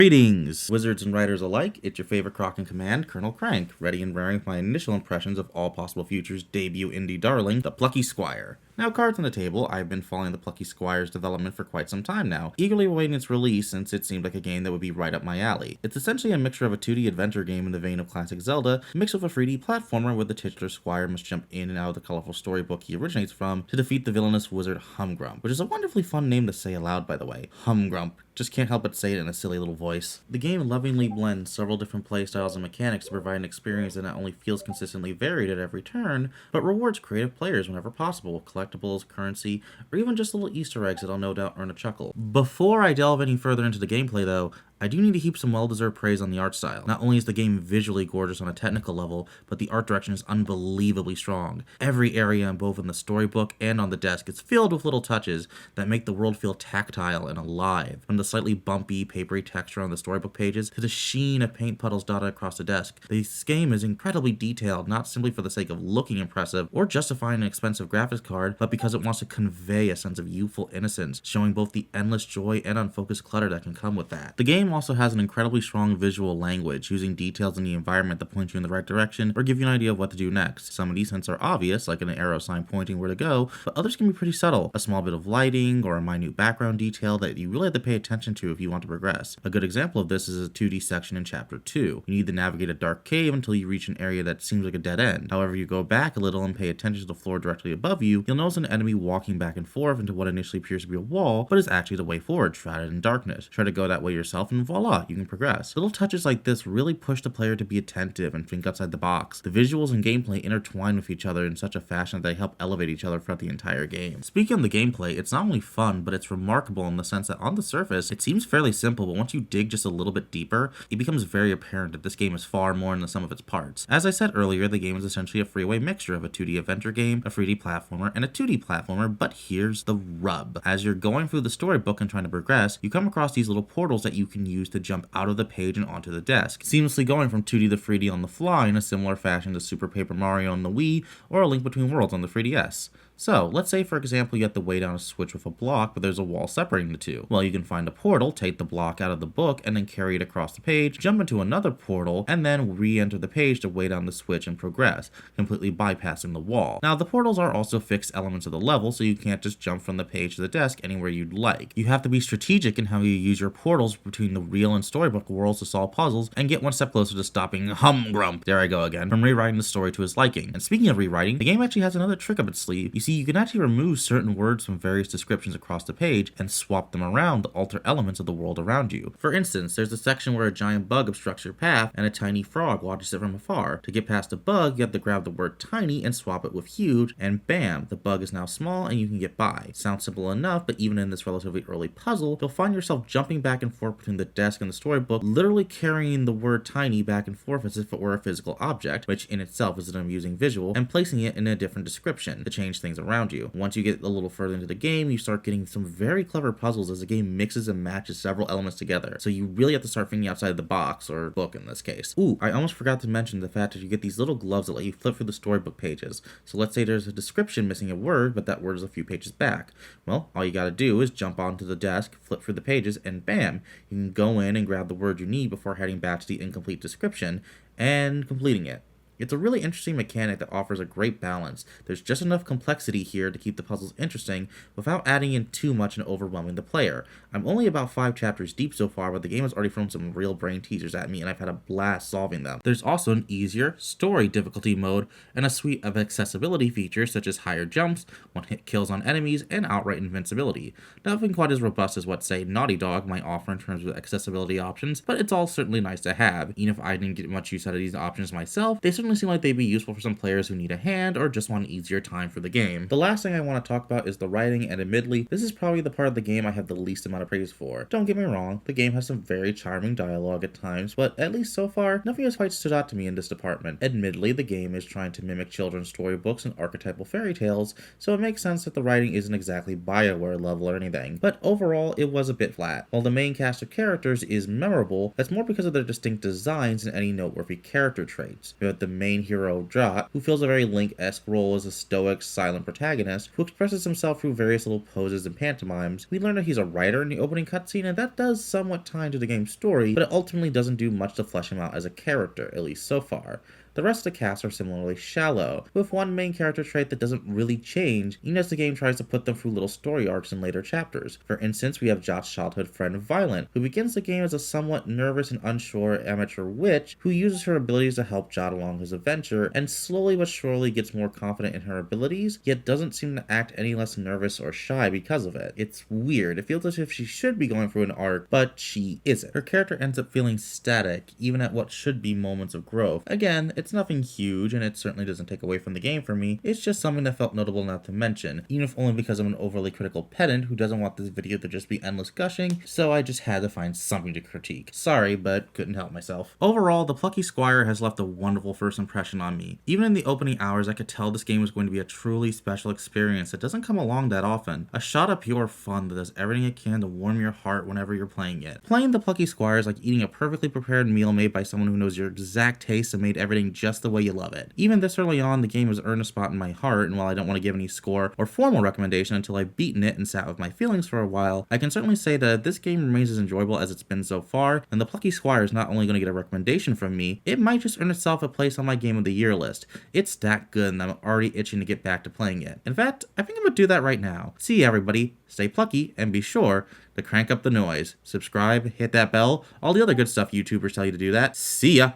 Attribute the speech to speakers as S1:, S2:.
S1: Greetings, wizards and writers alike. It's your favorite croc in command, Kolonel Krank, ready and raring with my initial impressions of All Possible Futures' debut indie darling, the Plucky Squire. Now, cards on the table, I've been following the Plucky Squire's development for quite some time now, eagerly awaiting its release since it seemed like a game that would be right up my alley. It's essentially a mixture of a 2D adventure game in the vein of classic Zelda, mixed with a 3D platformer where the titular Squire must jump in and out of the colorful storybook he originates from to defeat the villainous wizard Humgrump, which is a wonderfully fun name to say aloud, by the way. Humgrump. Just can't help but say it in a silly little voice. The game lovingly blends several different playstyles and mechanics to provide an experience that not only feels consistently varied at every turn, but rewards creative players whenever possible with collectibles, currency, or even just little Easter eggs that'll no doubt earn a chuckle. Before I delve any further into the gameplay though, I do need to heap some well-deserved praise on the art style. Not only is the game visually gorgeous on a technical level, but the art direction is unbelievably strong. Every area, both in the storybook and on the desk, is filled with little touches that make the world feel tactile and alive. From the slightly bumpy, papery texture on the storybook pages to the sheen of paint puddles dotted across the desk, this game is incredibly detailed, not simply for the sake of looking impressive or justifying an expensive graphics card, but because it wants to convey a sense of youthful innocence, showing both the endless joy and unfocused clutter that can come with that. The game also has an incredibly strong visual language, using details in the environment that point you in the right direction or give you an idea of what to do next. Some of these hints are obvious, like an arrow sign pointing where to go, but others can be pretty subtle. A small bit of lighting or a minute background detail that you really have to pay attention to if you want to progress. A good example of this is a 2D section in Chapter 2. You need to navigate a dark cave until you reach an area that seems like a dead end. However, you go back a little and pay attention to the floor directly above you, you'll notice an enemy walking back and forth into what initially appears to be a wall, but is actually the way forward, shrouded in darkness. Try to go that way yourself and voila, you can progress. Little touches like this really push the player to be attentive and think outside the box. The visuals and gameplay intertwine with each other in such a fashion that they help elevate each other throughout the entire game. Speaking of the gameplay, it's not only fun, but it's remarkable in the sense that on the surface, it seems fairly simple, but once you dig just a little bit deeper, it becomes very apparent that this game is far more than the sum of its parts. As I said earlier, the game is essentially a freeway mixture of a 2D adventure game, a 3D platformer, and a 2D platformer, but here's the rub. As you're going through the storybook and trying to progress, you come across these little portals that you can use to jump out of the page and onto the desk, seamlessly going from 2D to 3D on the fly in a similar fashion to Super Paper Mario on the Wii or A Link Between Worlds on the 3DS. So, let's say for example you have to weigh down a switch with a block, but there's a wall separating the two. Well, you can find a portal, take the block out of the book, and then carry it across the page, jump into another portal, and then re-enter the page to weigh down the switch and progress, completely bypassing the wall. Now, the portals are also fixed elements of the level, so you can't just jump from the page to the desk anywhere you'd like. You have to be strategic in how you use your portals between the real and storybook worlds to solve puzzles, and get one step closer to stopping Humgrump, there I go again, from rewriting the story to his liking. And speaking of rewriting, the game actually has another trick up its sleeve. You see, you can actually remove certain words from various descriptions across the page and swap them around to alter elements of the world around you. For instance, there's a section where a giant bug obstructs your path and a tiny frog watches it from afar. To get past the bug, you have to grab the word tiny and swap it with huge, and bam, the bug is now small and you can get by. Sounds simple enough, but even in this relatively early puzzle, you'll find yourself jumping back and forth between the desk and the storybook, literally carrying the word tiny back and forth as if it were a physical object, which in itself is an amusing visual, and placing it in a different description to change things around you. Once you get a little further into the game, you start getting some very clever puzzles as the game mixes and matches several elements together, so you really have to start thinking outside the box, or book in this case. Ooh, I almost forgot to mention the fact that you get these little gloves that let you flip through the storybook pages. So let's say there's a description missing a word, but that word is a few pages back. Well, all you gotta do is jump onto the desk, flip through the pages, and bam, you can go in and grab the word you need before heading back to the incomplete description and completing it. It's a really interesting mechanic that offers a great balance. There's just enough complexity here to keep the puzzles interesting without adding in too much and overwhelming the player. I'm only about 5 chapters deep so far, but the game has already thrown some real brain teasers at me and I've had a blast solving them. There's also an easier story difficulty mode and a suite of accessibility features such as higher jumps, one-hit kills on enemies, and outright invincibility. Nothing quite as robust as what, say, Naughty Dog might offer in terms of accessibility options, but it's all certainly nice to have. Even if I didn't get much use out of these options myself, they certainly seem like they'd be useful for some players who need a hand or just want an easier time for the game. The last thing I want to talk about is the writing, and admittedly, this is probably the part of the game I have the least amount of praise for. Don't get me wrong, the game has some very charming dialogue at times, but at least so far, nothing has quite stood out to me in this department. Admittedly, the game is trying to mimic children's storybooks and archetypal fairy tales, so it makes sense that the writing isn't exactly BioWare level or anything, but overall, it was a bit flat. While the main cast of characters is memorable, that's more because of their distinct designs and any noteworthy character traits. But the main hero, Jot, who fills a very Link-esque role as a stoic, silent protagonist who expresses himself through various little poses and pantomimes. We learn that he's a writer in the opening cutscene, and that does somewhat tie into the game's story, but it ultimately doesn't do much to flesh him out as a character, at least so far. The rest of the cast are similarly shallow, with one main character trait that doesn't really change, even as the game tries to put them through little story arcs in later chapters. For instance, we have Jot's childhood friend Violent, who begins the game as a somewhat nervous and unsure amateur witch who uses her abilities to help Jot along his adventure, and slowly but surely gets more confident in her abilities, yet doesn't seem to act any less nervous or shy because of it. It's weird. It feels as if she should be going through an arc, but she isn't. Her character ends up feeling static, even at what should be moments of growth. Again, it's nothing huge, and it certainly doesn't take away from the game for me. It's just something that felt notable enough to mention, even if only because I'm an overly critical pedant who doesn't want this video to just be endless gushing, so I just had to find something to critique. Sorry, but couldn't help myself. Overall, the Plucky Squire has left a wonderful first impression on me. Even in the opening hours, I could tell this game was going to be a truly special experience that doesn't come along that often. A shot of pure fun that does everything it can to warm your heart whenever you're playing it. Playing the Plucky Squire is like eating a perfectly prepared meal made by someone who knows your exact taste and made everything just the way you love it. Even this early on, the game has earned a spot in my heart, and while I don't want to give any score or formal recommendation until I've beaten it and sat with my feelings for a while, I can certainly say that this game remains as enjoyable as it's been so far, and the Plucky Squire is not only going to get a recommendation from me, it might just earn itself a place on my Game of the Year list. It's that good, and I'm already itching to get back to playing it. In fact, I think I'm going to do that right now. See you, everybody, stay plucky, and be sure to crank up the noise. Subscribe, hit that bell, all the other good stuff YouTubers tell you to do that. See ya!